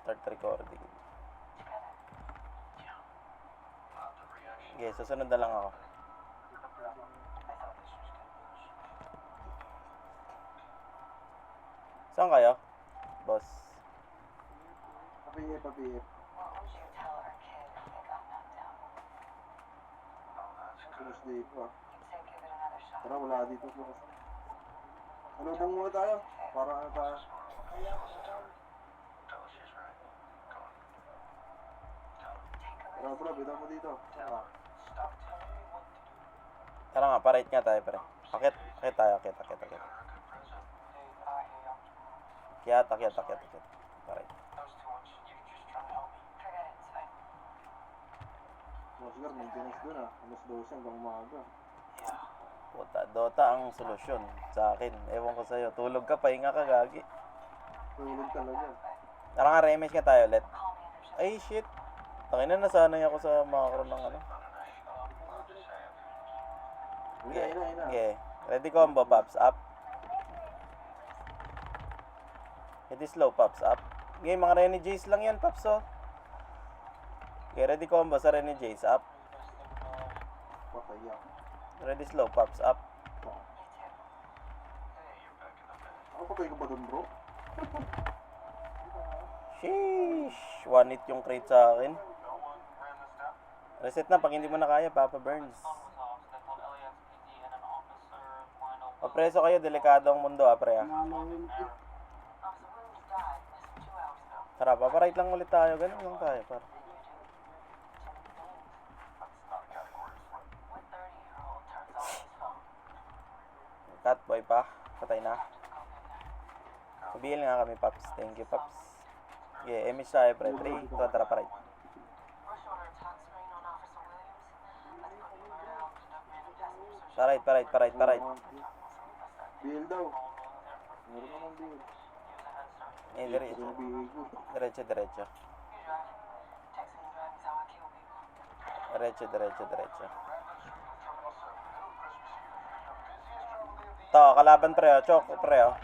Start recording. Okay, susunod na lang ako. Saan kayo? Boss. Papiyip. Tulos dito ah. Tara, wala dito po. Salubong muna tayo. Para ano tayo. Tara bro, bitaw mo dito. Tara. Tara nga, parate nga tayo, pre. Akit tayo, akit. Akyat. Parate. Masgar, maintenance doon ah. Alas 12 hanggang umaga. Puta, Dota ang solusyon sa akin. Ewan ko sa'yo. Tulog ka, pahinga ka, gagi. Tulog talaga. Tara nga, rematch nga tayo ulit. Ay, shit. Tangina, nasanay ako sa macro ng ano. Okay. Ready combo, pops up. Ready slow, pops up. Okay, mga Renejays lang yan, pops, oh. Okay, ready combo sa Renejays, up. Patay ako. Ready slow, pops up. Ako patay ka ba dun bro? Sheesh. 1 hit yung crate sa akin. Reset na pag hindi mo na kaya, Papa Burns. Papreso kayo, delikado ang mundo, pre. Tara, paparite lang ulit tayo. Ganun lang tayo, par. Catboy pa. Patay na. Sabihin nga kami, Paps. Thank you, Paps. Okay, image tayo, pre. 3, 2, tara, parite. Parite. Bill daw. Meron namang bill. Diretso. To, kalaban pre, oh. Chok, pre, oh.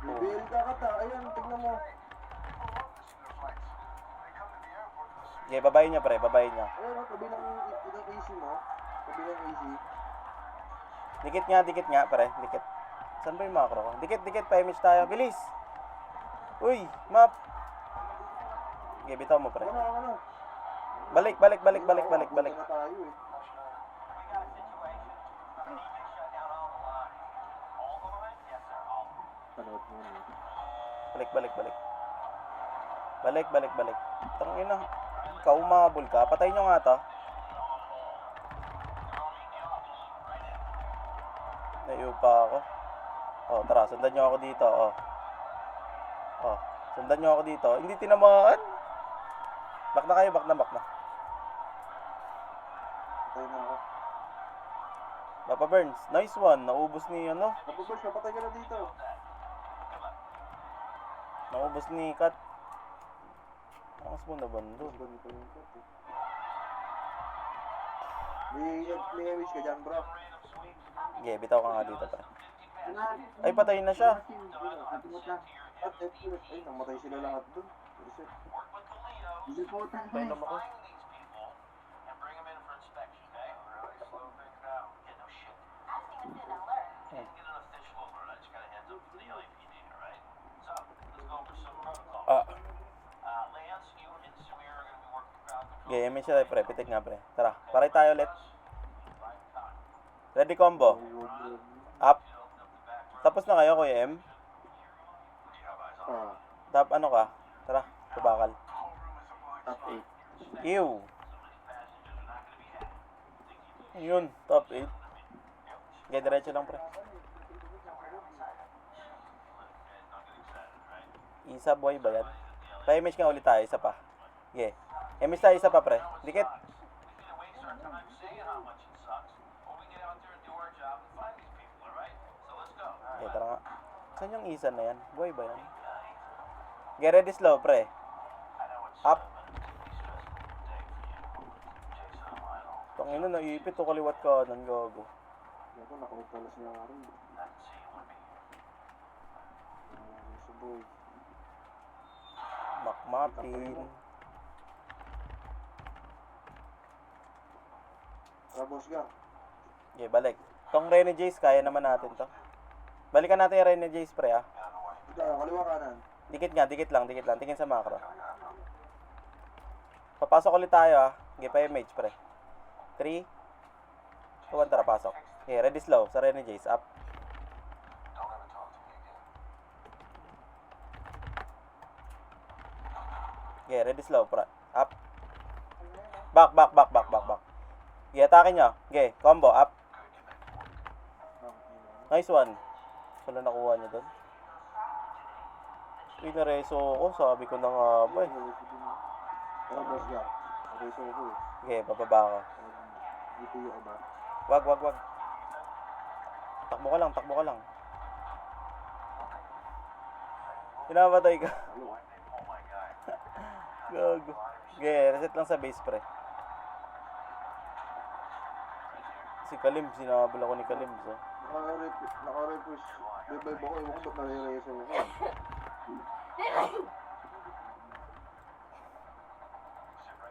Bill ka kata. Ayan, tignan mo. Okay, babayin nyo, pre. Ayan, kabilang easy mo. Kabilang easy. Dikit nga, pre. Dikit. Saan ba yung macro ko? Dikit. Pa-image tayo. Bilis! Uy, map! Okay, bitaw mo, pre. Ano? Balik. Na tayo eh. Panood mo na. Balik. Tangina. Ikaw umabol ka. Patay nyo nga to. Naiyo pa ako. Oh, tara. Sundan nyo ako dito. Oh. Sundan nyo ako dito. Hindi tinamaan. Back na kayo. Back na. Patay na ako. Papa Burns. Nice one. Naubos ni ano. Napabers, napatay ka na dito. Naubos ni Kat. Angas mo na bando. May wish ka dyan bro. Okay, bitaw ka nga dito, pre. Ay, patay na siya. Ay, namatay sila lahat dun. Patay naman ako. Okay, image siya, pre. Pitik nga, pre. Tara, paray tayo ulit. Ready combo. Up. Tapos na kayo, Kuya M? Top ano ka? Tara, kabakal. Top 8. Ew. Yun, top 8. Okay, diretso lang, pre. Isa boy ba yan? Pa-image nga ulit tayo, isa pa. Okay. Image tayo, isa pa, pre. Dikit. Okay, tara nga. Saan yung isa na yan? Boy ba yan? Get ready slow, pre. Up. Tangina, naipit o kaliwat ka. Nang gago. Ako, nakaupalas niya nga rin. Suboy. Mapin. Tapos ka. Okay, balik. Tong Rene Jace, kaya naman natin to. Balikan natin yung Rene Jace, pre, ah. Ikaw, kaliwa kanan. Dikit nga, dikit lang. Tingin sa macro. Papasok ulit tayo, ah. Okay, pa-image, pre. 3, 2, 1, tara, pasok. Okay, ready slow. Sa Rene Jace, up. Okay, ready slow, up. Back. Okay, atake nyo. Okay, combo, up. Nice one. Wala nakuha niya doon. Pinareso ko, sabi ko na nga ba eh. Tapos ka. Okay, so ako eh. Okay, bababa ka. Dito yung iba. Wag. Takbo ka lang. Pinamatay ka. Gago. Okay, reset lang sa base, pre. Si Kalim, sinabal ako ni Kalim, so. Naka-refresh. Bebay ba ko, ewan ko ba't nare-reso ako.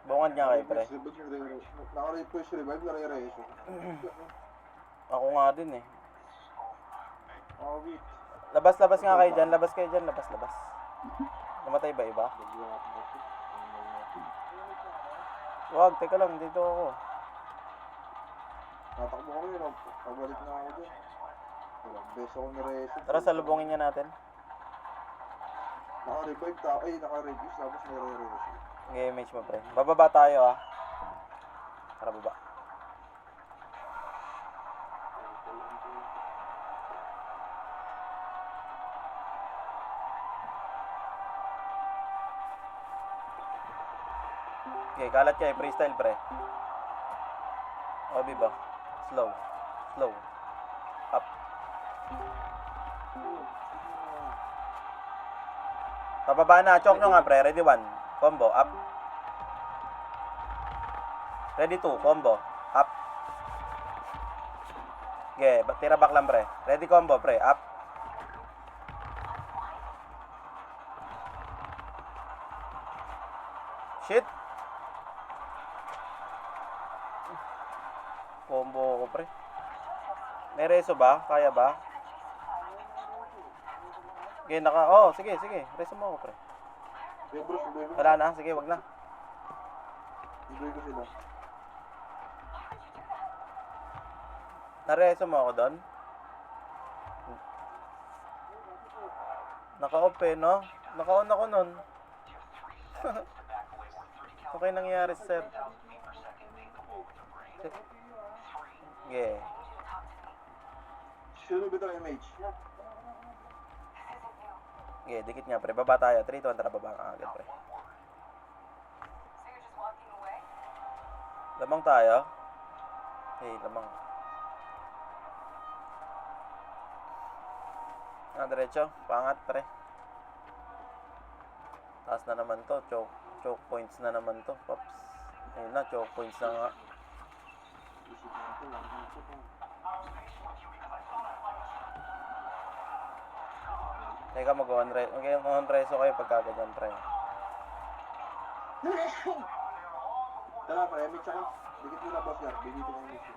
Bungan niya kayo, pre. Naka-refresh revive, nare-reso. Ako nga din eh. Oh, wait. Labas nga kayo dyan, labas. Namatay ba iba? Wag, teka lang, dito ako. Tatakbo ko rin, pabalik na ako dyan. Beso ko ni-reso. Tara, salubungin niya natin. Naka-revive, naka-reduce, tapos nare-reso. Okay, image mo, pre. Bababa tayo, ah. Tara, baba. Okay, kalat kayo, freestyle, pre. Obi ba? Slow. Up. Pababa na, choke nyo nga, pre. Ready 1, combo, up. Ready 2, combo, up. Okay, tira back lang, pre. Ready combo, pre, up. Shit. Combo ko, pre. May reso ba? Kaya ba? Okay, sige. Reso mo ako, pre. Okay, bro, subuhin ko. Wala na, sige, wag na. Subuhin ko sila. Nareso mo ako doon? Naka-off eh, no? Naka-on ako nun. Okay nangyari, sir. Okay. Sino ba ito image? Okay, dikit nga, pre. Baba tayo. 3, 2, 1, tara, baba ka agad, pre. Lamang tayo. Okay, lamang. Diretso. Pangat, pre. Taas na naman to. Choke points na naman to. Pops. Ayun na, choke points na nga. Teka, mag-on reso kayo pagka ganyan, pre. Tara, pre, image ako. Dikit mo na, boss, yan. Bigito ko image.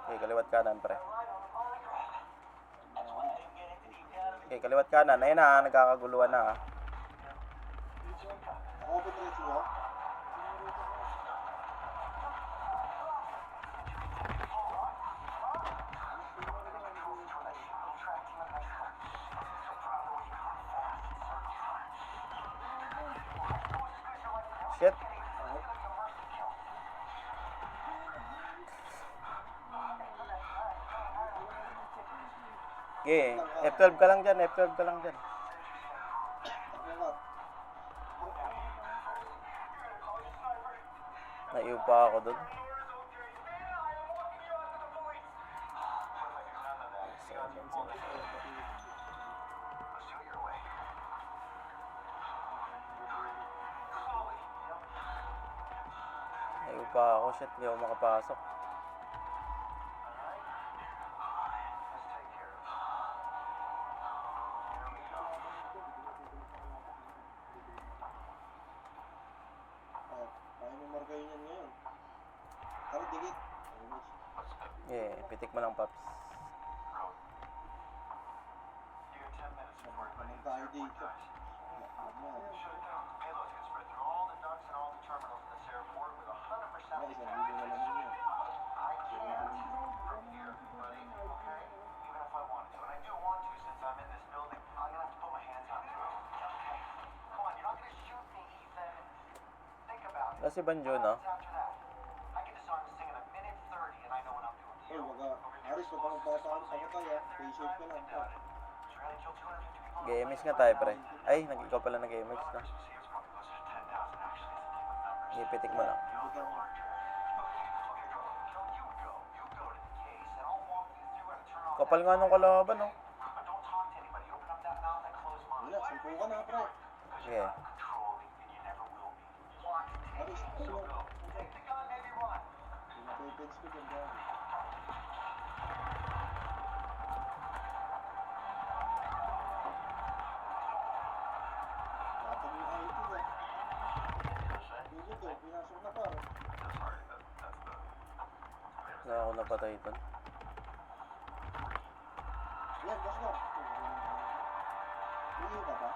Okay, kaliwat kanan, pre. Okay, kaliwat kanan. Ayun na, nagkakaguluhan na, ah. Ako ba rin siya? Shit. Okay, F12 ka lang dyan, Naiyo pa ako doon. Naiyo pa ako. Shit, hindi ako makapasok. Kaya mo markayin yan ngayon. Tara, dikit. Yeah, pitik mo lang, Paps. Anong tayo dito? Kasi Banjo, no? Oy, wag Aris, wag ka magpapakatay ah. Stay safe ka lang. GMX nga tayo, pre. Ay, ikaw pala nag-GMX, no? Ipitik mo lang. Kapal nga nung kalaban, no? Wala, sampu ka na, pre. Sige. Aris, ano? Pinapipins ko dyan, dyan. Lapag yung IT ah. Dito, pinasok na pare. Na ako napatay doon. Yan, boss ko. Hindi ka ba?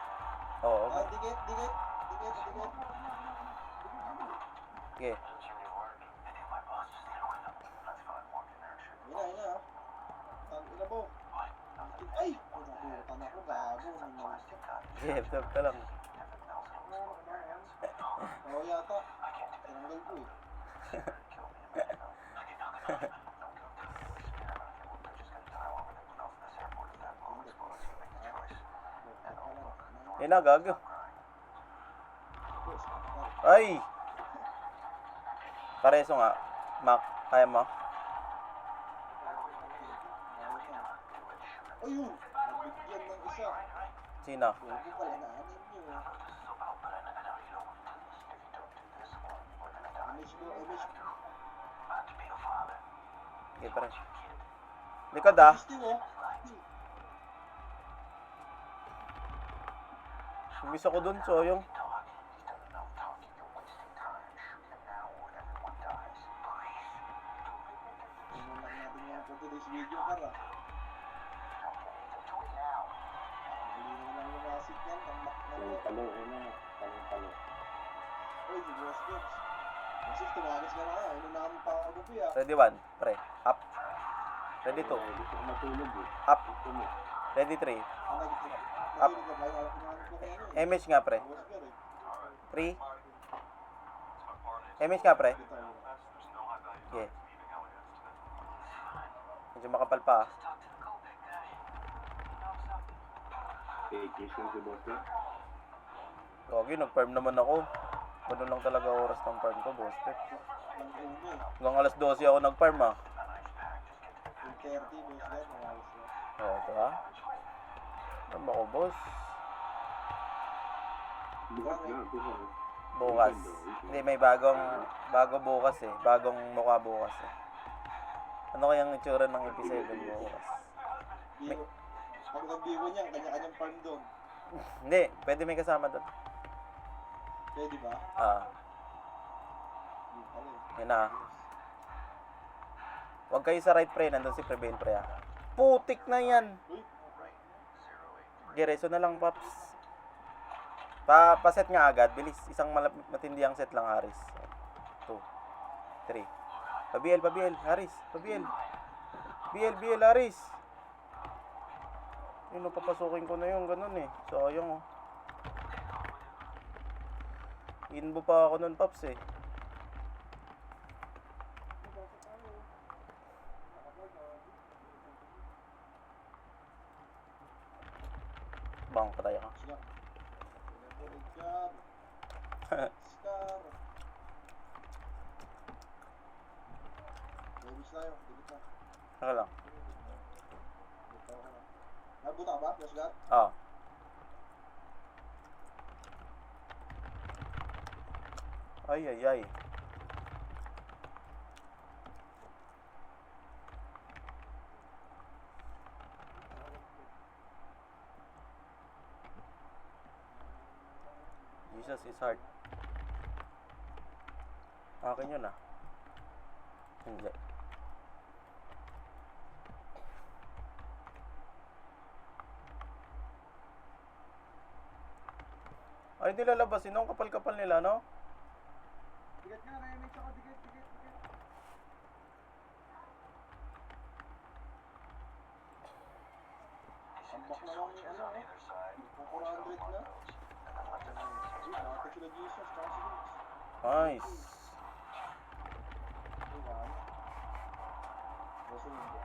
Oo, Ah, okay. dikit. Sige. Ina ah. Tangina mo. Ay! Nabutan ako, gago. Sige, tap ka lang. Oo yata. Tinanggal ko eh. Yun na, gago. Ay! Pareso nga. Mac, kaya mo? Ayun! Nabigyan ng isa. Sino? Gogo pala na anin nyo. Image mo. Sige, pre. Likod, ah. Gusto mo? Sumis ako dun, so yung... Tingnan lang natin yung for today's video para. Hindi na lang lumasit yan. Palo, palo. Uy, si Boss Gibbs. Kasi tumagas ka na nga. Inunahan mo pa ako gabi ah. Ready 1, pre. Up. Ready 2. Gusto ko matulog eh. Up. Gusto mo. Ready 3. Up. Ka ba? Hinahanap ko kayo eh. Image nga, pre. Boss Gibbs eh. 3. Image nga, pre. Ito, ano. Sige. Medyo makapal pa, ah. Fake news yung si boss eh. Gagi, nag-farm naman ako. Ganun lang talaga oras ng farm ko, boss. Pep. Ang una eh. Hanggang alas 12 ako nag-farm, ah. Yung 30, Boss Gibbs. Mawalas na. Oo, ito, ha? Ano ako, boss? Bukas na, bukas. Bukas. Hindi, may bago bukas, eh. Bagong mukha bukas, eh. Ano kayang itsura ng EP7 bukas? Bigo. Pag nag-bigo niya, kanya-kanyang farm doon. Hindi, pwede may kasama doon. Pwede ba? Ah, Hindi pala eh. yun na. Huwag kayo sa right, pre. Nandun si Prevail, pre, ah. Putik na yan! Uy, Gereso na lang, Paps. Paset nga agad. Bilis. Isang matindiyang set lang, Haris. 2, 3. Pabiel, Haris. Pabiel, Haris. Yun, papasukin ko na yung ganun eh. Sayang, oh. Inbo pa ako nun, Paps, eh. Bang, patay ka. siya. Good job. Scar. Babies tayo. Dikit na. Saka lang. Buta ka na. Nabuta ka ba? Boss God? Ah. Ay. just his heart. Akin yun ah. Hindi. Ay, hindi lalabasin. Ang kapal-kapal nila, no? Dikit nga, Remix ako, dikit. Tambak na lang yung ano, 400 na. Nakati sila Jesus, tsaka si Vince. Nice. Ayan. Resume ko.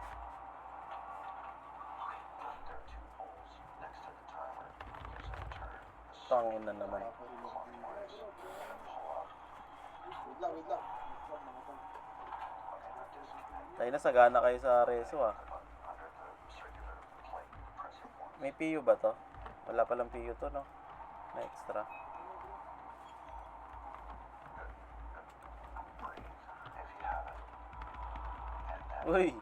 Tangin na naman. Wait lang. Tayo na, sagana kayo sa reso ah. May PU ba to? Wala palang PU to, no? Na extra. Uy!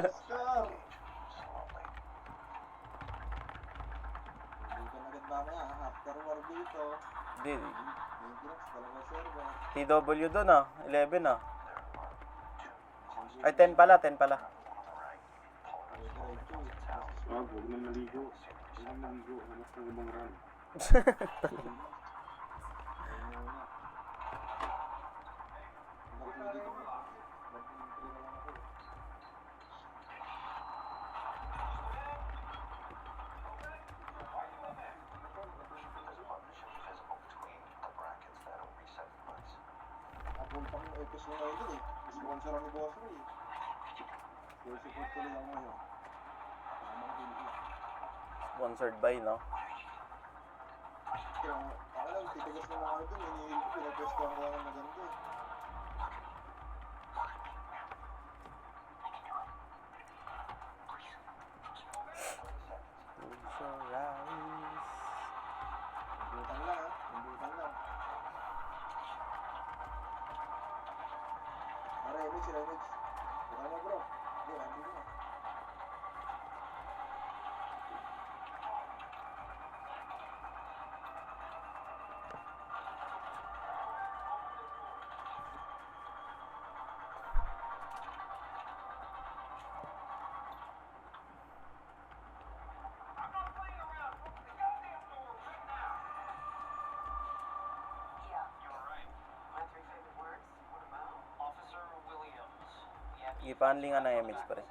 Scar! Hindi ka agad mamaya, after war dito. Di, Maintenance, dalawa server. TW dun ah. 11 ah. Ay, 10 pala. Huwag na maligo. Hanap ng ibang run. Apple pa yung episode na ito eh. Sponsor ni Boss Ray. Full support tuloy ako ngayon. Tamang hindi. Sponsored by, no? Kaya, ako lang, titigas na mga ito. Hinihil ko, pinapwesto ako lang ng maganda eh. Close your eyes. Kumbutan lang ha. Kumbutan lang. Remix. Buka mo bro. Hindi, nandun na. Ipanli nga na image pa rin.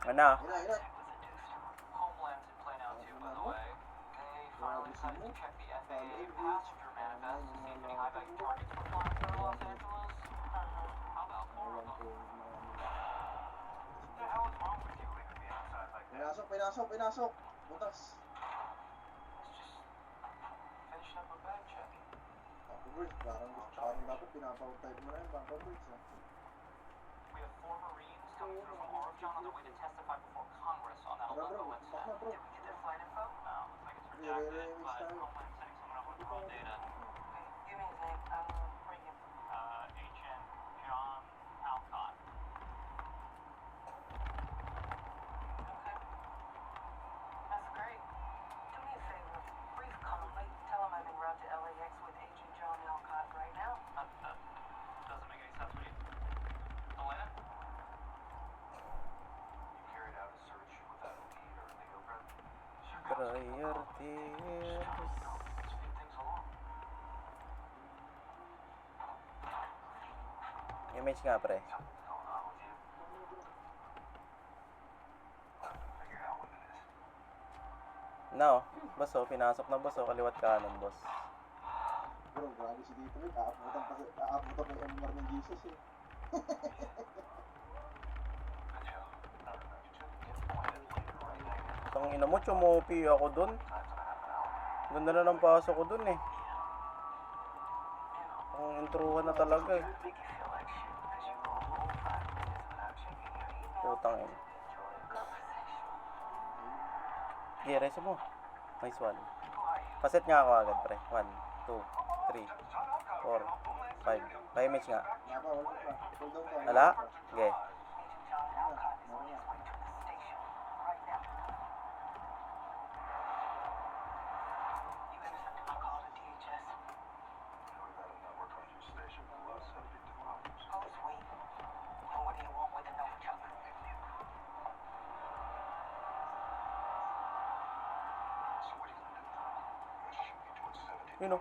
Ano? Hina. Pinasok. Butas. Papa Birds, parang dapat pinapa-type mo na yun, Papa Birds ha. We have 4 Marines coming through from Orofjon on their way to testify before Congress on that Bro, Aleppo bak na incident. bro. Did we get their flight info? No, looks like it's Yeah, redacted, remix but tayo. Homeland's setting someone up with the wrong data. Give me his name. Bring him. Agent John Alcott. Okay. That's great. Do me a favor. Brief Conley. Tell him I'm en route to LAX with Agent John Alcott right now. That doesn't make any sense. What do you... Elena? You carried out a search without a lead or legal threat? Dry your tears. Speed things along. Image nga, pre. Something's going on with you. Figure out what it is. No, boss oh, pinasok na boss oh, kaliwat kanan boss. Bro, grabe si dito eh. Aabutan pa yung MR ng Jesus eh. Tang ina mo, chumupi ako dun. Ganda na ng pasok ko dun eh. Ang intruhan na talaga eh. Putang ina. Okay, reso mo. Nice one. Paset nga ako agad, pre. 1, 2, 3, 4, 5. Pa-image nga. Wala pa. Hold down ka. Wala? Okay. Meron na. Yun o.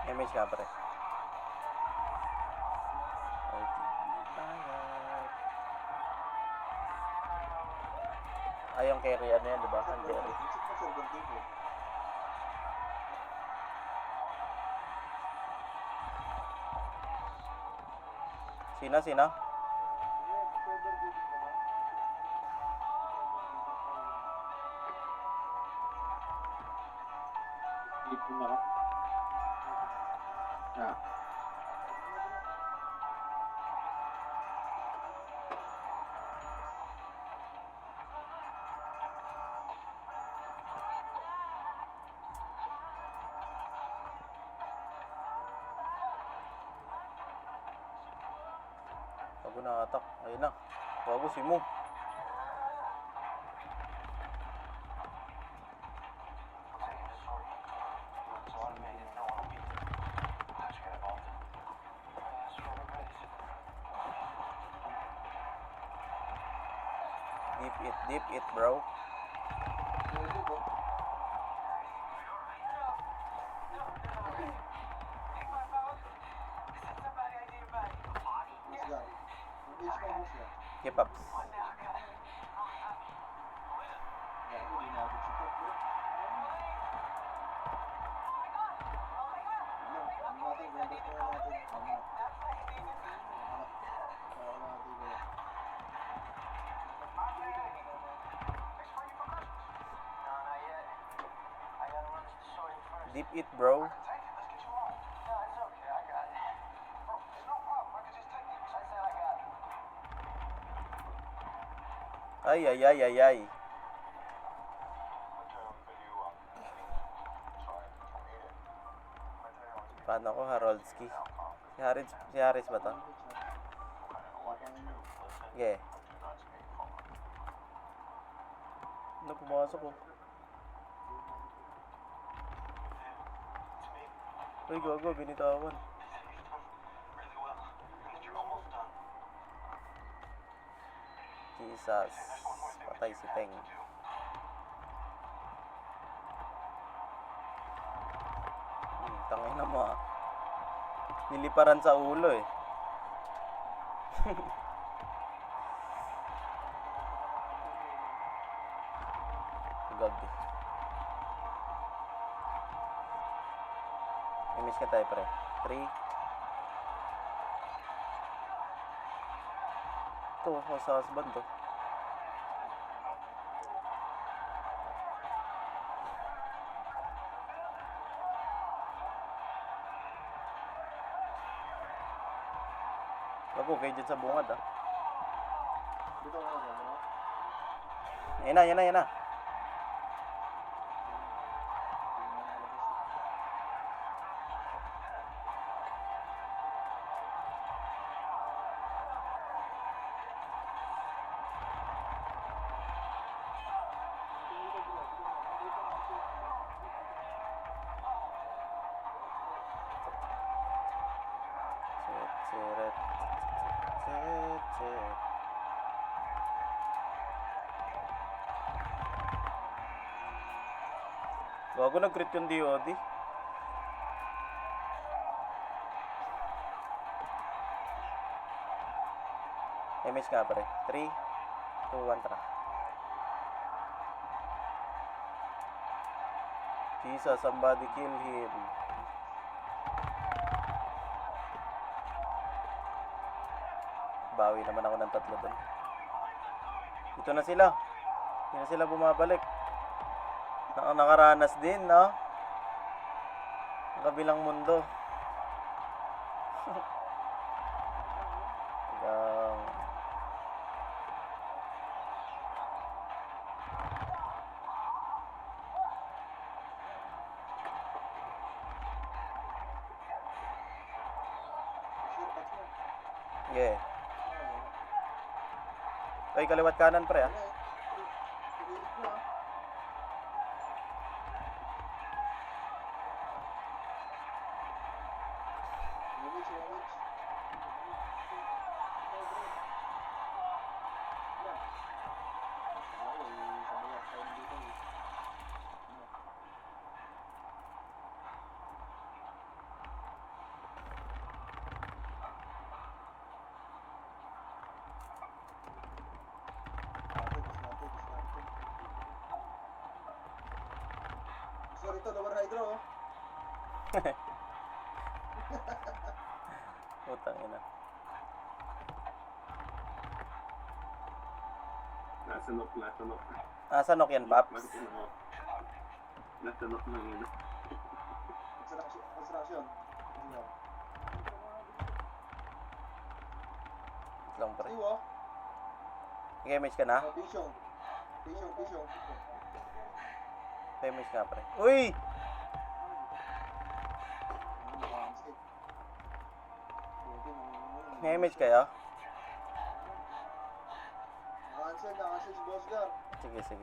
Image nga pre. Ay, yung carry ano yan, diba? Ang carry. Isip na sir, ganito po. Sina, sina? Ipon na ka. Ah. Bago na-attack. Ayun na. Bago si Mo. Deep it, bro. Pwede po. Mas lang. Engage pa mo siya. Keep ups. Yan, hindi natin si Top, bro. Ano, ano natin, ganda ko natin. Ano, wala natin wala. Deep it, bro. Ay, ay, ay, ay, ay. Paano ko, Haroldski? Si Harris ba to? Okay. Ano, pumasok ko? Uy, gago, binitawan. Jesus. Patay si Peng. Tangay na mo ah. Niliparan sa ulo eh. Gabi. Imiss ka tayo pre. 3. Ito, sa husband to. Bago, kayo dyan sa bungad ah. Dito ka na bro. Yan na, yan na, yan na. Bago nag-crit yung DOD. Image nga pare. 3, 2, 1, tara. Jesus, somebody kill him. Bawi naman ako ng 3 doon. Ito na sila. Hindi na sila bumabalik. Nakaranas din, no? Ang kabilang mundo. Hanggang... Yeah. Ay, kaliwat kanan pre, ah. ito, lower hydro, oh. Putang ina. Nasa knock, nasa knock. Nasa nok yan, Paps? Nasa knock lang yun. Construction. Wait lang, pre. Iwo. Nag-image ka na? Pisyong. Pisyong. Image nga, pre. Uy! Nag-image kayo? Nakancel si Boss Gar. Sige. Ano,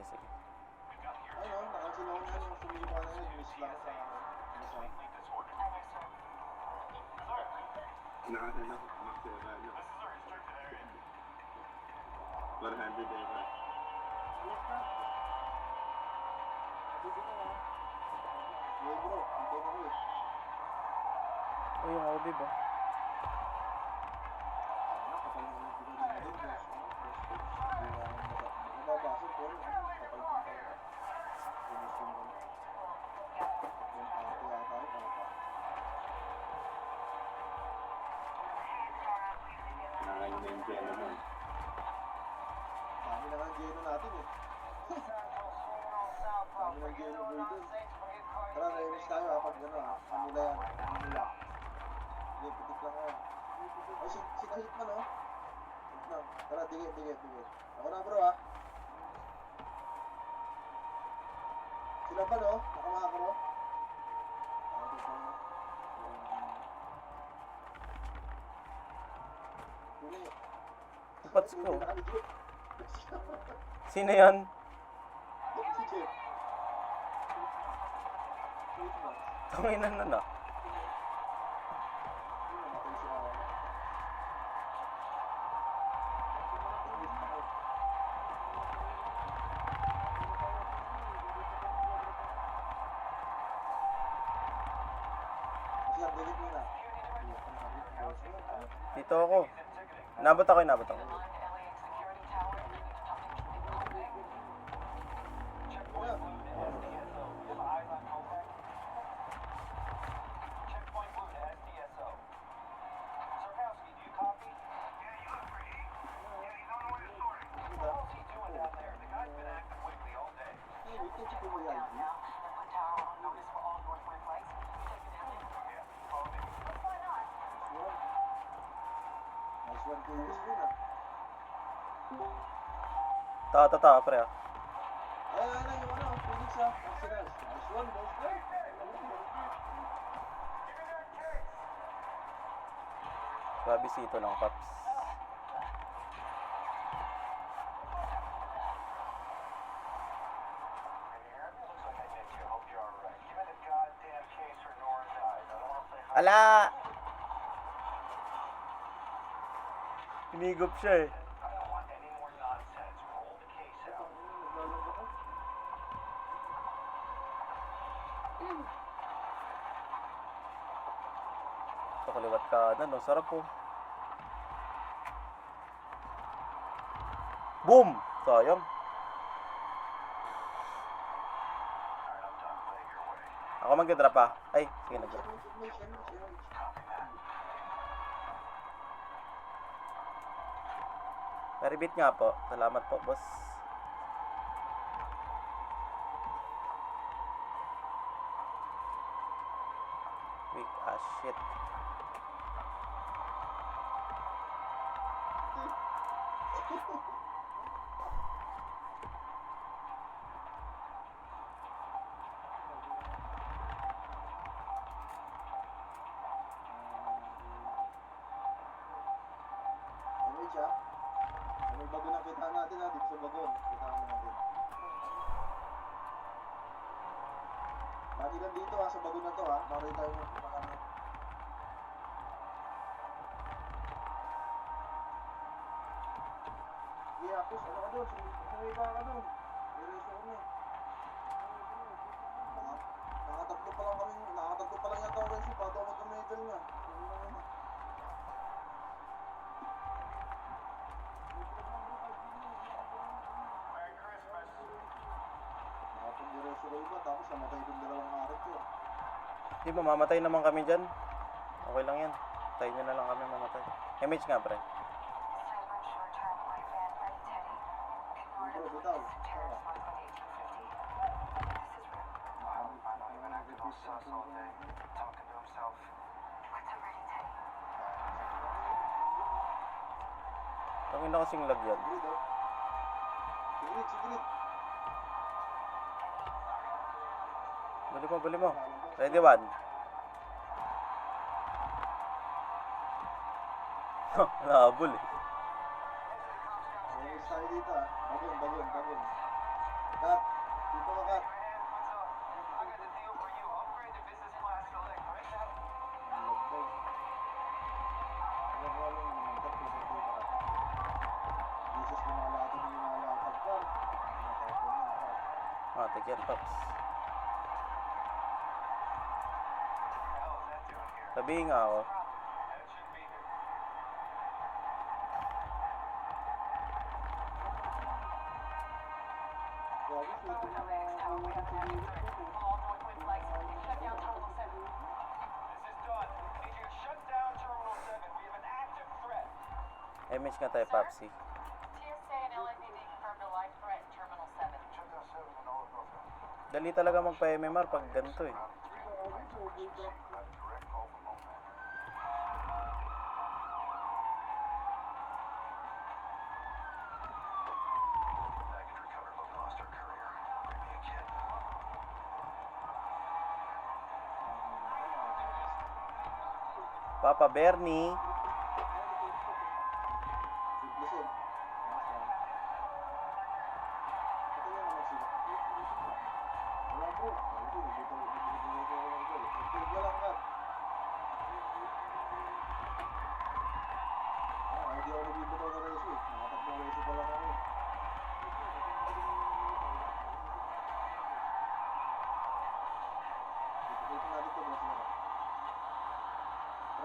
nakancel ako na yung sumili pa na yun. Miss lang sa... Nakasan ako, makasira na. 400 ever. Hey bro, hintay na ko eh. Uy, yung OB ba? Ano, kapal na yung pinagin na rin. Nababasa ko rin. Kapal na tayo. Gusto mo. Yung ate yata yun. Nakakain na yung gel naman. Dami na nga ang geno natin eh. Dami ng geno boy dun. Tara, na-image tayo ha, pag gano'n ha. Manila yan, Manila. Hindi, putik lang yan. Ay, si Kahitman oh. Hitman. Tara, dikit. Ako na bro ha. Sila pa no? Nakamakro. Huli. Pats ko. Sino yun? Si Jeff. Tanginan na na. Dito ako. Inabot ako. Behind the LAX security tower, you need to talk to Checkpoint Blue to SDSO. You have eyes on Kovac? Checkpoint Blue to SDSO. Sarkowski, do you copy? Yeah, you look pretty. Yeah, he's on the way to sorting. How's he doing down there? The guy's been acting wiggly all day. down now and put tower on notice for all northward flights. You take it down there. Yeah, follow me. What's going on? Nice one, Curious Green ah. Ta, pre. Ah. Ay, yung ano, Phoenix ah. Arsenal. Nice one, boss guy. Babisito lang, Paps. Looks like I missed you. Hope you're alright. Give me the goddamn case for Nora's eyes. I don't want to play hide. Ala! Hinigop siya eh. I don't want any more nonsense. Roll the case out. Naglalaro ako. Ito kaliwat ka na, no? Sarap po. Boom! Sayang. Alright, I'm done. Play your way. Ako mag-drop pa. Ay, sige nag-drop. Paribit nga po. Salamat po, boss. Weak as shit. Image ah. May bago na kita natin ha, dito sa bagon. Kita natin. Lagi lang dito ha, sa bagon na to ha. Para tayo magpapakanan. Sige, Apos, ano ka doon? Sumiba ka doon. Diretso ko na. Nakatatlo pa lang kami. Nakatatlo pa lang yata ako kasi bago ako mag-medal nga. Ano na yun? Merry Christmas. Nakapag-diretso ko iba, tapos namatay kong dalawang araw. Di ba, mamatay naman kami dyan. Okay lang yan. Tayo nyo na lang kami mamatay. MH nga, pre. Cyber short-term life and ready, Teddy. Ignore the Bitaw. police. Terrorist 128-250. This is real. I know you've been acting all sus all day, talking to himself. What's a ready, Teddy? Tangin na kasing lag yan. Sigrid, oh. Sigrid, Sigrid. Bali mo. Ready, one. Nahabol eh. Remix tayo dito, ah. Bagon. Kat, dito ka, Kat. I got the deal for you. Upgrade to business class select right now. Take yan, Pops. Hell is that doing here? Sabihin nga ako. That should be here. LAX Tower, we have an active threat. All north wind flags. Shut down Terminal 7. This is done. Agent, shut down Terminal 7. We have an active threat. MH nga tayo, Popsy. TSA and LAPD confirmed a live threat in Terminal 7. Shut down 7 and all of Norfolk. Dali talaga magpa-MMR pag ganito eh. Direct call from Oman. Package recovered, but we lost our courier. Bring me a kid. Papa Bernie.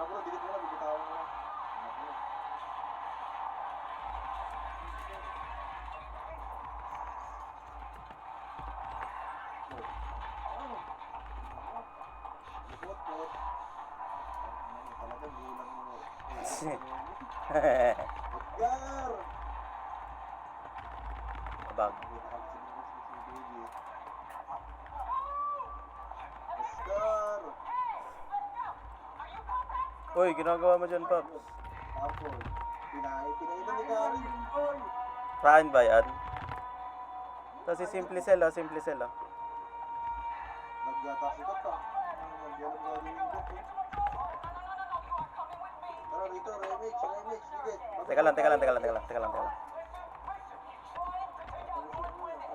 Bro, dikit mo na, bibitawan mo na. Likot. Talaga, gulang mo. Edgar! Bag. Oscar! Uy, ginagawa mo dyan, Pops. Apple. Pinaitan ni Karin. Saan ba yan? Ito si Simple Cell, oh. Simple Cell, oh. Nagyatak si Tata. Nagyalang gawin yung got, eh. Tara rito, remix, digit. Teka lang.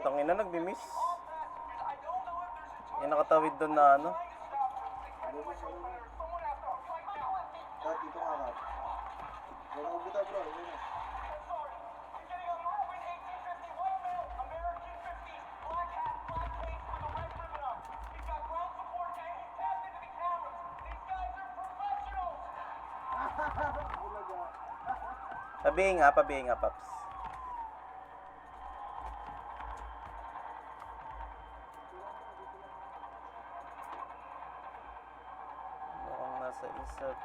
Tangina, nagbi-miss. Yung nakatawid doon na ano. Kat, dito nga, Kat. Wala ko bitaw, bro. Yun na. Pabihin nga, Pops. Mukhang nasa isap.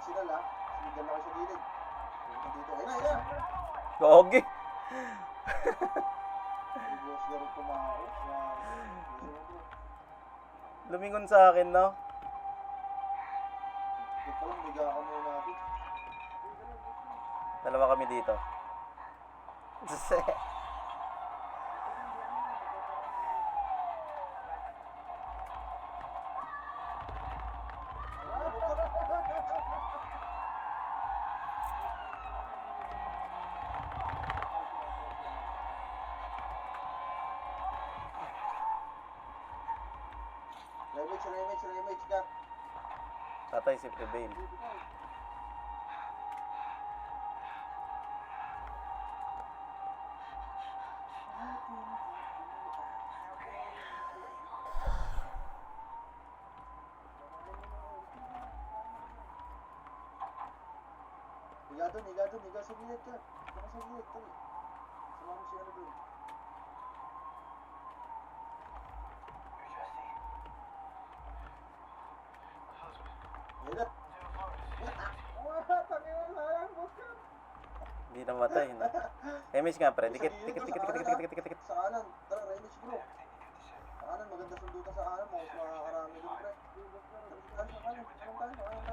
Sila lang. Sinigyan ako sa gilid. Punta dito. Ayun na. Gogi! Ibos na rin kumao. Lumingon sa akin, no? Ito lang, biga ka muna natin. Dalawa kami dito. Remix, Kat. Tatay si Prevail. higa sa gilid ka. Higa sa gilid, tali. Sama mo si ano dun. You're Jesse. My husband. Ayun na. Jim Flores. Tangin na, sayang, boss ka. Hindi namatay, no? Image nga, pre. Dikit, dikit, dikit, dikit, dikit, dikit, dikit, dikit. Sa kanan, tara, Rainish bro. Everything you do to save me. Sa kanan, maganda sundutan sa kanan mo. Mas makakarami dun, pre. Sa kanan, Ayun na.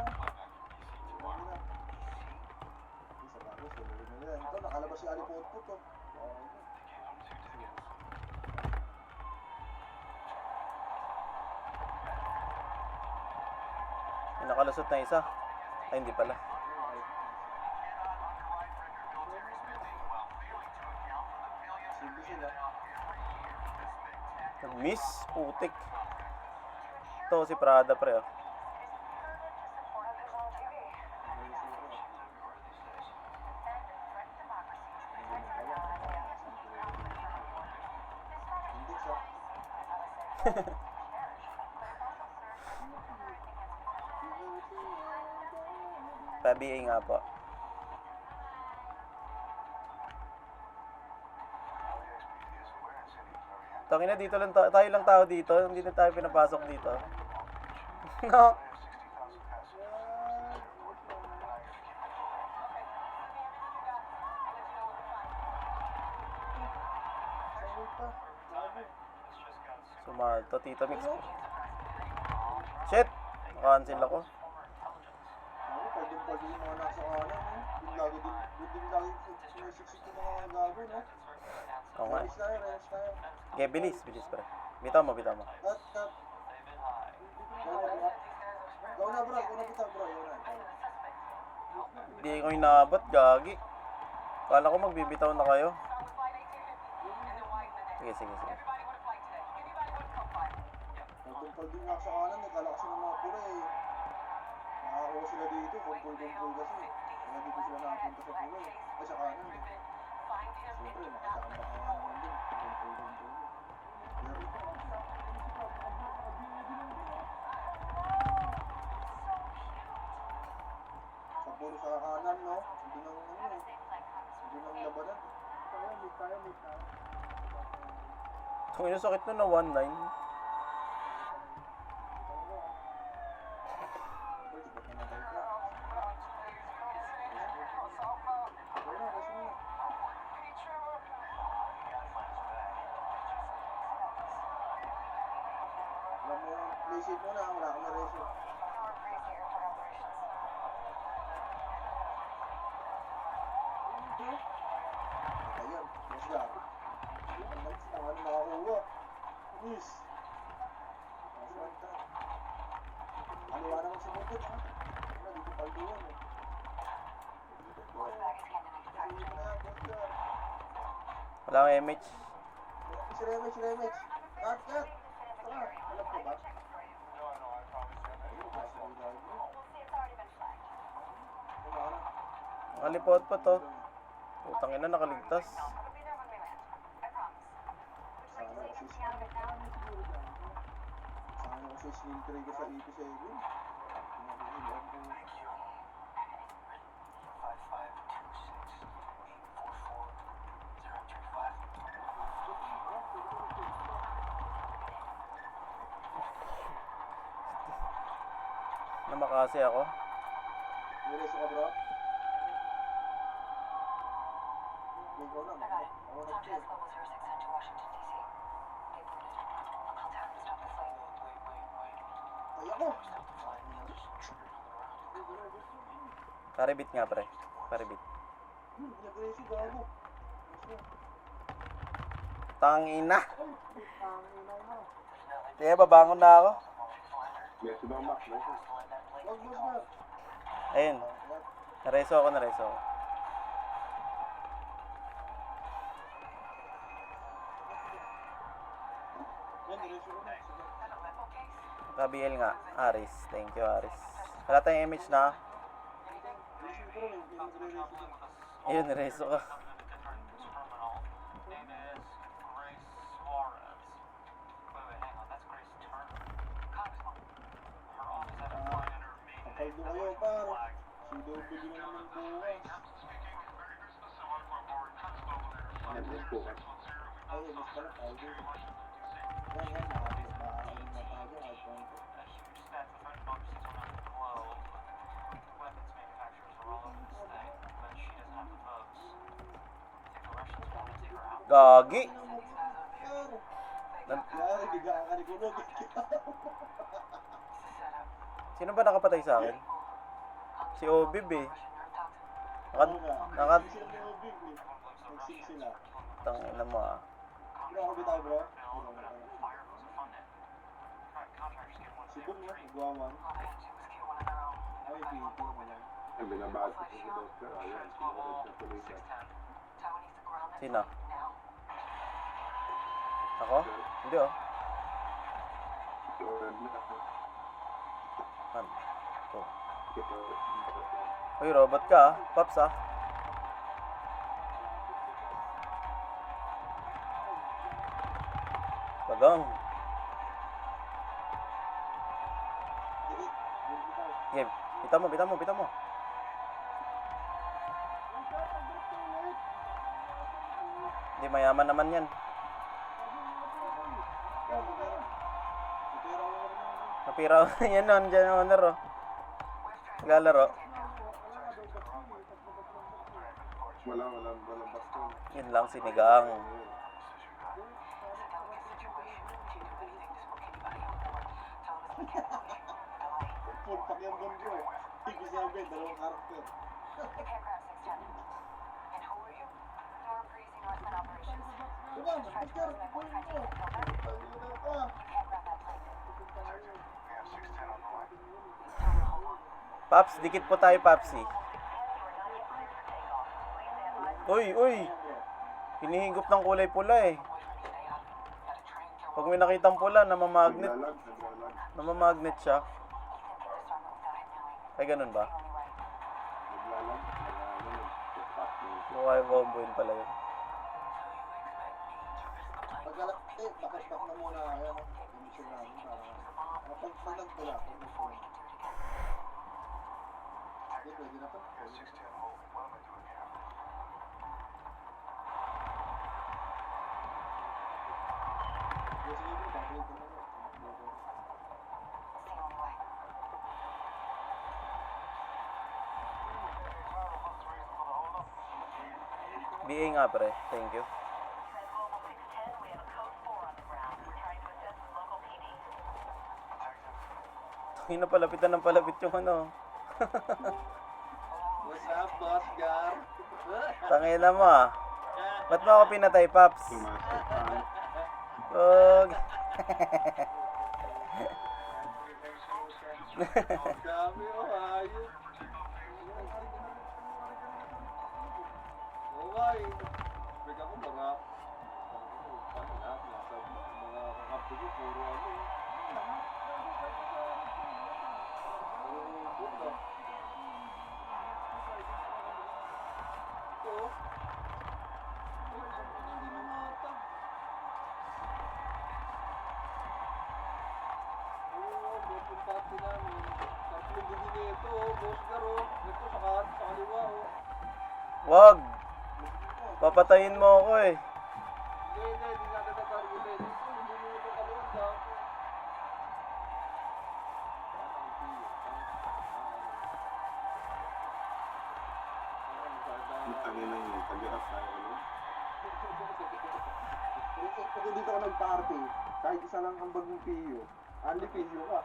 Isa bago, sulurin na yan. Ito, nakalabas si Ali Potpot, oh. Okay. They gave him 2 tickets. May nakalusot na isa. Ay, hindi pala. Silbi sila. Nag-miss? Putik. Ito si Prada, pre, oh. Hindi siya. Pa-BA nga po. Tangin na, dito lang tayo lang tao dito. Hindi na tayo pinapasok dito. No. Sangol pa. Grabe. Sumalto, Tito Mix. Shit! Nakancel ako. Ano, pwede yung mga nasa kanan, no? Yung lagi sinisiksik yung mga gago, no? Oo nga. Release tayo, release tayo. Okay, bilis, bilis, pre. Bitaw mo, bitaw mo. Cut, cut. Go na, bro. Go na, bitaw, bro. Yun na. Hindi ko inabot, gagi. Kala ko magbibitaw na kayo. Sige, sige, sige. Nagtumpal din nga sa kanan, nagkalakas ng mga pula, eh. Nakakakuha sila dito, kumpul-kumpul kasi. Kaya dito sila nakapunta sa pula, eh. Ay, sa kanan, eh. Siyempre, makasama ka nga naman din. Kumpul-kumpul. Sa puro sa kanan, no? Hindi nang ano, eh. Hindi nang labanan. Lead tayo. Kung ino sakit nun na 1-9. Boy, ba't namatay ka? Wala na, kasi mo na. Alam mo, play safe muna, wala akong na-reso. Ayan, mas gabi. Ano nakakuha? Miss. Mas ranta. Aliwa naman si Mundot, ha? Ano, dito palduan, eh. Wala akong MH. Si Remech. Cut. Tara, alam ko ba? Ayun, kaso ang dahil mo. Kumana. Nakalipot pa to. Putang ina, nakaligtas. Sana kasi skill trade ko sa EP7. Pinakikilan ko. Thank you. 5526-844-035. Namakasi ako. Nireso ka, bro? Ikaw na, ako na Tom Jazz Global 06 sent to Washington, D.C. They boarded. I'll tell him to stop the flight. Ay, ako! Paribit nga, pre. Paribit. Nag-reso, gago. Tangina. Tangina na. Kaya babangon na ako. Yes, ba, Max? Yes, Wag, boss na. Ayun. Nareso ako. Yan, nireso ko na. Sige. KBL nga. Aris. Thank you, Aris. Wala tayong image na. Reso ko rin, may magre-reso ka. Ayun, nareso ka. Kapaldo kayo, par. Si Dobby na naman bukas. Nandun po ka. Ay, mas pala tayo din. Yan, nakakit na tayo. Ay, point. Gagi. Yari, bigaan ka ni Kulog. Sino ba nakapatay sa akin? Si Obib eh. Naka... Nagsing sila ni Obig eh. Nagsing sila. Tangina mo ah. Kinakabi tayo bro? Si Boom na, nagwawan. Ay, pinto mo lang. Ang binabasa ko sa doctor, ayan, sinunod na tuloy siya. Sino? Ako? Hindi oh. Sinunod na ako. Man. Oh. Ito, Uy, robot ka ah. Paps ah. Pagang. Dikit, dikit tayo. Game. Bita mo. Hindi, mayaman naman yan. Ikaw, magkano? Napira ko rin naman. Napira yan nun, dyan yung owner oh. Naglalaro. walang baston. Yun lang, sinigang. Full pack yung gun bro. Ibig sabihin, dalawang karakter. Diba, magkakaroon ko yun mo. Ayun ka. Paps, dikit po tayo, Papsi. Uy. Hinihigop ng kulay pula eh. Pag may nakitang pula, namamagnet. Naglalag. Namamagnet siya. Ay, ganun ba? Naglalag. Nagpapak mo. Mukha yung bombo yun pala yun. Pagkalak, bakit na muna kaya mag-mission namin para pag nagtula. Hindi, pwede na to. Sige bro, babalik ko na yun. BA nga pre, thank you. Tangina, palapitan ng palapit yung ano. What's up, boss Gar? Tangina mo ah. Ba't mo ako pinatay, Paps? Pumasok ka. Wag. Dami o hayop. Okay. Bigyan ko mga ano na, nasa mga kakampi ko, puro ano. Puro buka. Ito. Hindi mamata. Oo, bukong pati namin. Tatlong gigi nito, boss Garo. Ito sa kaliwa, oh. Wag. Papatayin mo ako eh. Hindi natin natargetin. Ito, hindi mo ito kaluan sa ako. Ang ina yun, tag-up tayo, ano? Pag dito ka nag-party, kahit isa lang ang bagong piyo, only piyo ka.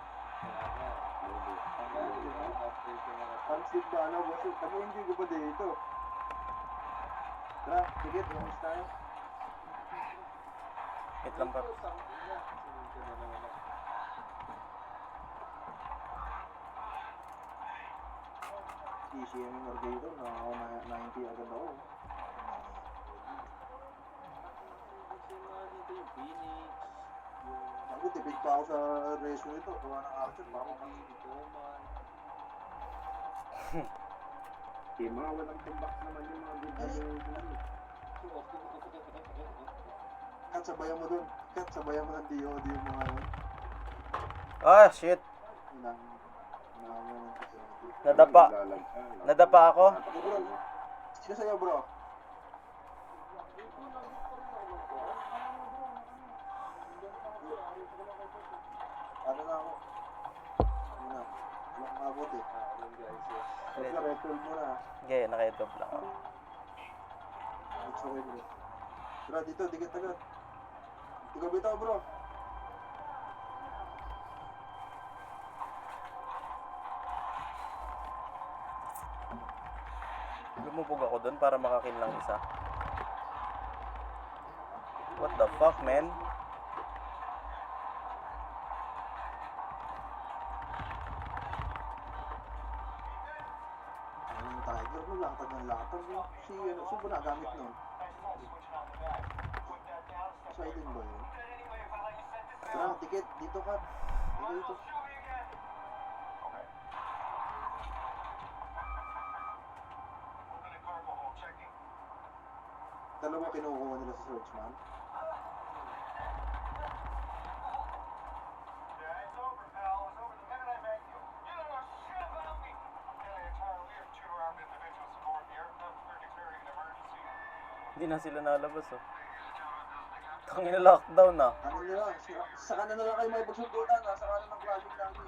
Pansit ba na, boss? Tag-enjoy ko ba dito? Tara, sige, umus tayo. Wait lang, Paps. Easy yung Nargator, nakakaw na 90 agad ako. Ako, tipid pa ako sa ratio nito. Gawa ng action, baka makikita ko man. Okay, mga walang tumbak naman yung mga good na Kat, sabayan mo dun. Kat, sabayan mo ng DOD yung mga yun. Ah, shit. Inang Nadapa. Nadapa ako. Okay, bro. Sino sa'yo, bro? Ano na ako? Ano na? Walang mabot eh. Basta red tool mo na. Okay, naka-headlock lang ako. It's okay, bro. Bro, dito, dikit agad. Ikaw bitaw, bro. Lumubog ako dun para makakill lang isa. What the fuck, man? Ano yung tiger mo? Latag ng latag mo. Si, ano, saan ba nagamit nun? Siding ba yun? Tara, dikit. Dito ka. Dito, dito. Dalawa kinukuha nila sa search, man. Hindi na sila nalabas, oh. Tangina lockdown, ah. Ano nila? Sa kanan na lang kayo may pagsundutan, ha? Sa kanan ng flashing lagi.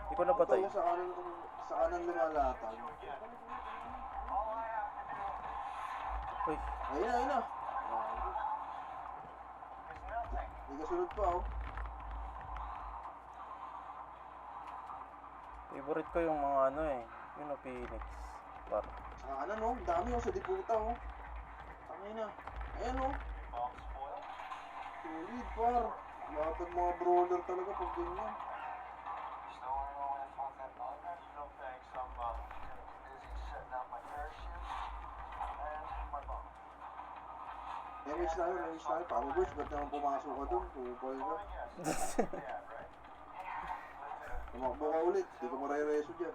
Hindi ko napatay. Ito, sa kanan lumalatag. Uy, Ayun na, ayun na. Hindi ka sunod pa, oh. favorite ko yung mga ano eh. Yun o, Phoenix. Par. Sa kanan, oh. Ang dami, oh. Sa diputa, oh. Tangay na. Ayan, oh. Solid, par. Lapad mga brawler talaga pag ganyan. Damage tayo. Pamo Bush, ba't naman pumasok ka dun? Pupal ka. Tumakbo ka ulit, di ka marereso dyan.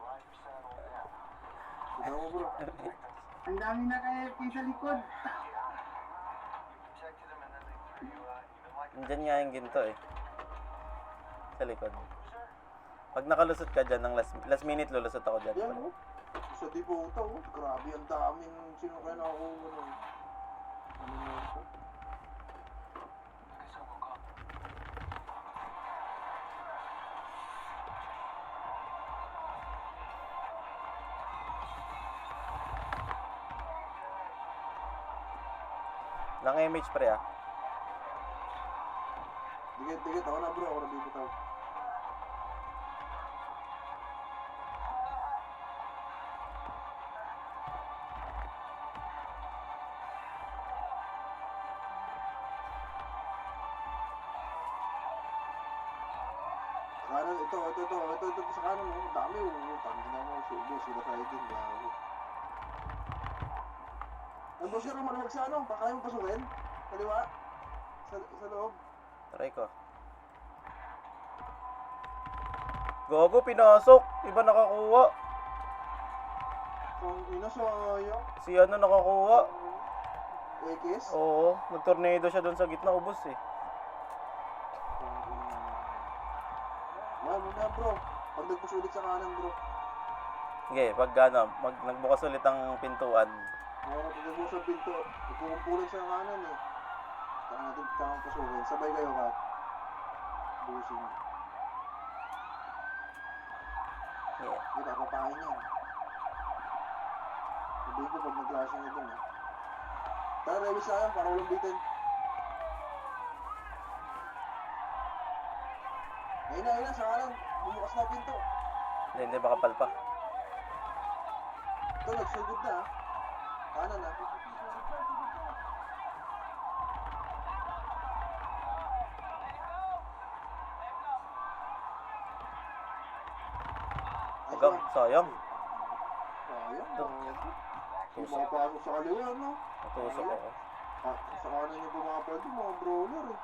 Tignan mo, bro. Ang dami na kay FP sa likod. Nandyan nga yung ginto eh. Sa likod. Pag nakalusot ka dyan, ng last minute lulusot ako dyan. Yan, oh. Sa diputa, oh. Grabe, ang daming sino kaya nakakuha nun. Ano na ito? Lang image pre ah. Dikit. Ako na, bro. Ako na bibitaw. Kanan, ito sa kanan, oh. Dami, oh. Tangin na mo, subo, sila riding, gago. Ang boss yun, maluwag sa ano, baka yung pasukin? Kaliwa? Sa loob? Try ko. Gogo, pinasok. Iba nakakuha. Kung ina, sayang. Si ano nakakuha. Ekis? Oo, nagtornado siya doon sa gitna, ubos eh. Ano na, bro? Pag nagpush ulit sa kanan, bro. Sige, pag ano, nagbukas ulit ang pintuan. Pag nagpush sa pinto, nagkukumpulan sa kanan eh. Saka natin kang pasukin. Sabay kayo ka. Busing. Yeah. Hindi, kakapain yan. Sabihin ko pag nag-flashing na dun eh. Tara, ready sayang para walang bitin. Ayun na, sa kanan. Bumukas na pinto. Hindi, makapal pa. Ito, nagsugod na ah. Kanan ah. Hanggang, sayang. Sayang. Yung mga pasok sa kaliwa, no? Natusok ako. Sa kanan yung bumapal din, mga brawler eh.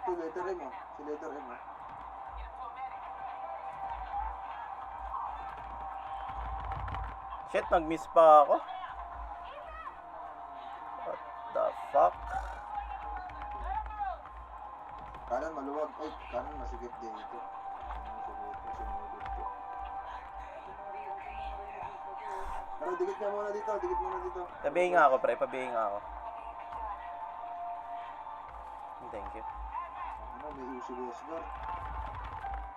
Ito, letter M ah. Si letter M ah. Shit, nag-miss pa ako. What the fuck? Kanan maluwag. Ay, kanan masigit din ito. Sinulog to. Pero dikit ka muna dito, dikit muna dito. Pabihin nga ako, pre. Pabihin nga ako. Thank you. Ano, may issue ba yung score?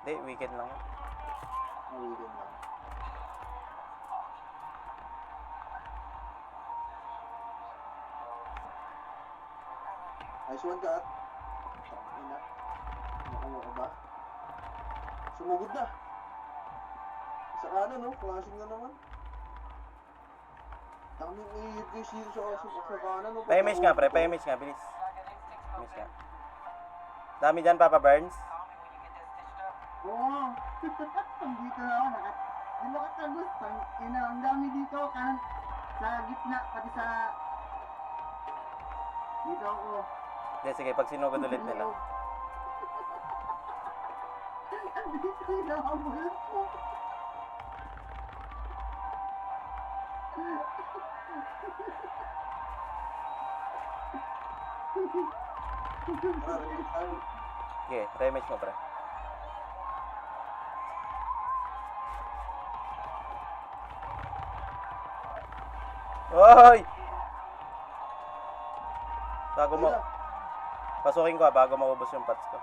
Hindi, weekend lang. Mawigin lang. Nice one, Kat. Ina. Nakuha ka ba? Sumugod na. Sa kanan, no? Flashing na naman. Daming ihip guys dito sa kanan, no? Pa-image nga, pre. Pa-image nga, bilis. Image nga. Dami dyan, Papa Burns. Oo. Dito na ako. Di makatagos. Ang dami dito. Kanan. Sa gitna. Pati sa... Dito ako. Hindi, sige. Pag sinugod ulit nila. Dito na ako. Tara, ready tayo. Sige, rematch mo, pre. Oy! Bago mo... Pasukin ko bago maubos yung pots ko.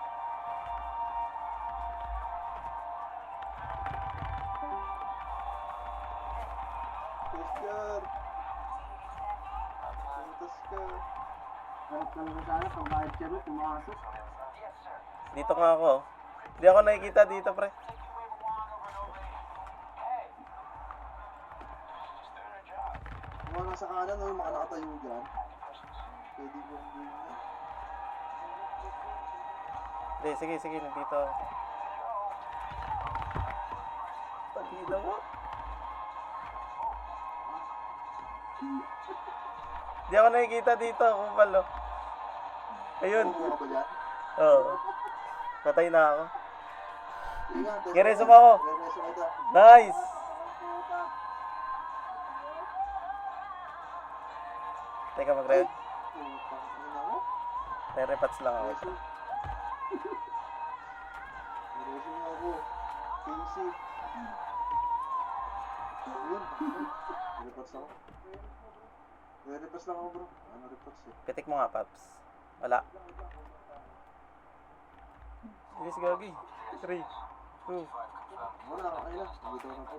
Oscar. Puntas ka. Harap ka lang sana. Pag bakit siya rin pumasok. Dito nga ako. Hindi ako nakikita dito, pre. Kung mga nasa kanan, no? Yung mga nakatayo dyan. Pwede mo yung na. Hindi, sige, sige. Nandito ako. Pagkita mo. Hindi ako nakikita dito. Kumpalo. Ayun. Kukuha ka ba dyan? Oo. Patay na ako. Ingat. Kireso mo ako. Kireso ka dyan. Nice! Teka, Putang ina mo. Re-repats lang ako. Kireso. Kireso mo ako. Casey. Yun. Repass ako. Repass lang ako, bro. Ano repass eh? Pitik mo nga, Paps. Wala. Sige, sige, Gagi. 3, 2. Wala, ayun lang. Dito na po.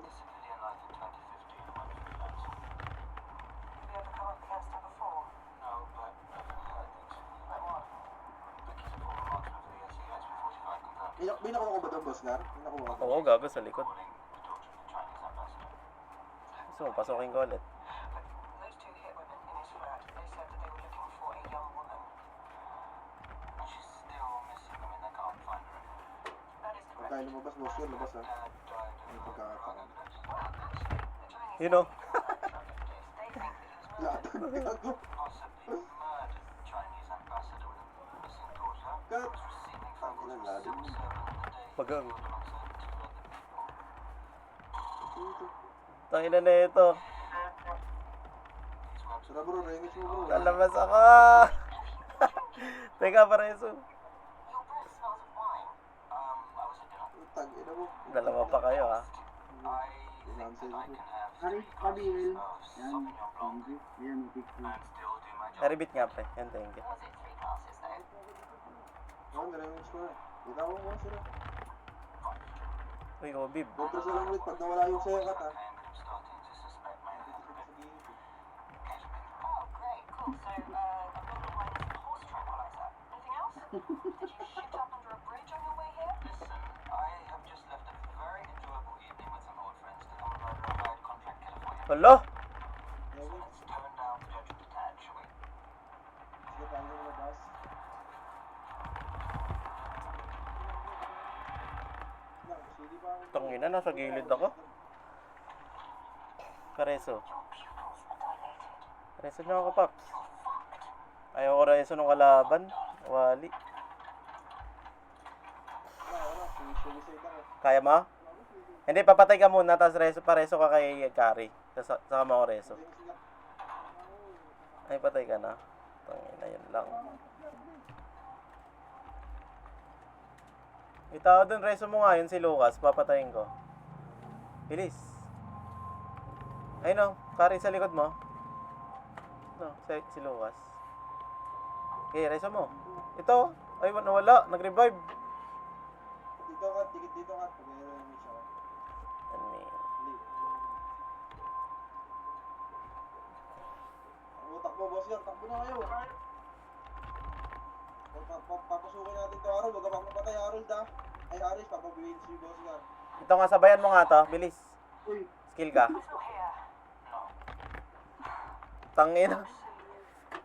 May nakuha ko ba doon, boss Gar? May nakuha ko. Oo, gago sa likod. So, pasukin ko ulit. Those two hit women in his flat. They said that they were looking for a young woman. She's still missing. I mean, they can't find her anywhere. That is Pag correct. tayo lumabas, boss Gar, labas ha. Dad died of May pagkakataon. Well, actually, the Chinese You know. they think that he was Lahat murdered. ng gago. possibly murdered Chinese ambassador with a missing daughter. Kat! Was receiving phone calls Ang from lalim civil mo. servant on the day he Pagang. killed alongside two other people. Dito. Tangina na ito. These were Tara bro, rengis mo bro. Lalabas ako. Teka, pareso. Your breath smells of wine. I was at dinner. Tag ina mo. Dalawa pa kayo, ha? I think that I can have Hari, 3 pabil. glasses of Yan. Sauvignon Blanc Thank you. Ayan, picture. and still do my job. Karibit nga, pre. Yan, thank you. Was it 3 glasses, though? Oo, nirengis ko na. Kita mo mo sila. Uy, oh, Bib. Bukras na lang ulit pag nawala yung sayo kat ha. Okay, but I'm starting to suspect my involvement. Oh, great, cool. So, a bottle of wine is a horse tranquilizer. Anything else? Did you shit up under a bridge on your way here? Listen, I have just left a very enjoyable evening with some old friends to come and murder a hired contract killer for you. Hello? Let's tone down the judgment a tad, shall we? Sige, tayo yung labas. Lang, sili pa ako. Tangina, nasa gilid ako. Pareso. Your pupils are dilated. Pareso niyo ako, Paps. Ayaw ko reso nung kalaban. Wali. Wala, suicide ako. Kaya mo? Hindi, papatay ka muna, tapos pareso ka kay Kari. Saka mo ako reso. Rengis lang. Ay, patay ka na. Tangina, yun lang. May tao dun, reso mo nga yun si Lucas, papatayin ko. Bilis. Ayun o, Kari sa likod mo. No, si Lucas. Okay, reso mo. Ito, ay nawala, nag-revive. Dito ka, dikit dito ka. Pag-i-remix ako. Leave. Takbo, boss yan. Takbo na kayo. Papasukin natin to, Harold. Huwag ka papapatay, Harold, ha. Ay, Haris, papabuhin si boss yan. Ito nga, sabayan mo nga to, bilis. Uy, Skill ka. Still here. Tangina.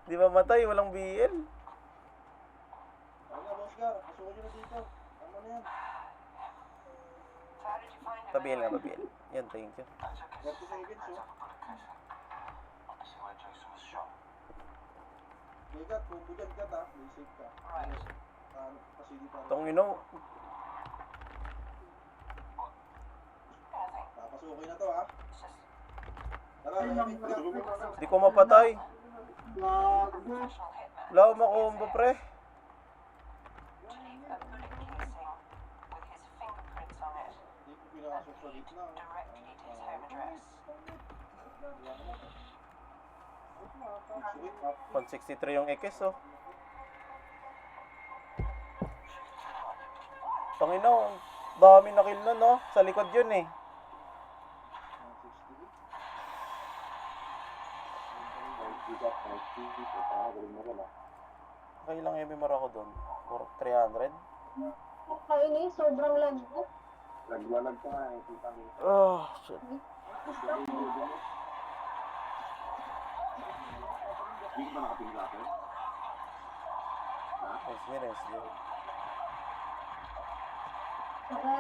Di ba matay, walang BL. ano na, boss Gar. Pasukin nyo na dito. Tama na yan. So how did you find him? Pabiel nga, pabiel. Yan, thank you. 30 seconds, oh. Obviously where Jason was shot. Bigat, kung bigat ka, ha. May save ka. Right. Pasili pa. Tangina. Nothing. Papasukin na to, ha. It's just Tara, remix ka. Di ko mapatay. Gago. professional hitman. Wala akong makombo, pre. Actually, a bullet casing with his fingerprints on it Hindi ko pinakasok sa gitna, oh. directly to his home address. Sweet, 163 yung X, oh. Tangina, ang dami na kill na, no? Sa likod yun, eh. 160. Okay lang yung memor ako doon. 300. Kainis, sobrang lag ko. Naglalag ka nga eh. Kita mo. Oh, shit. Hindi ka ba nakatingla ka? Nice, nice. Saka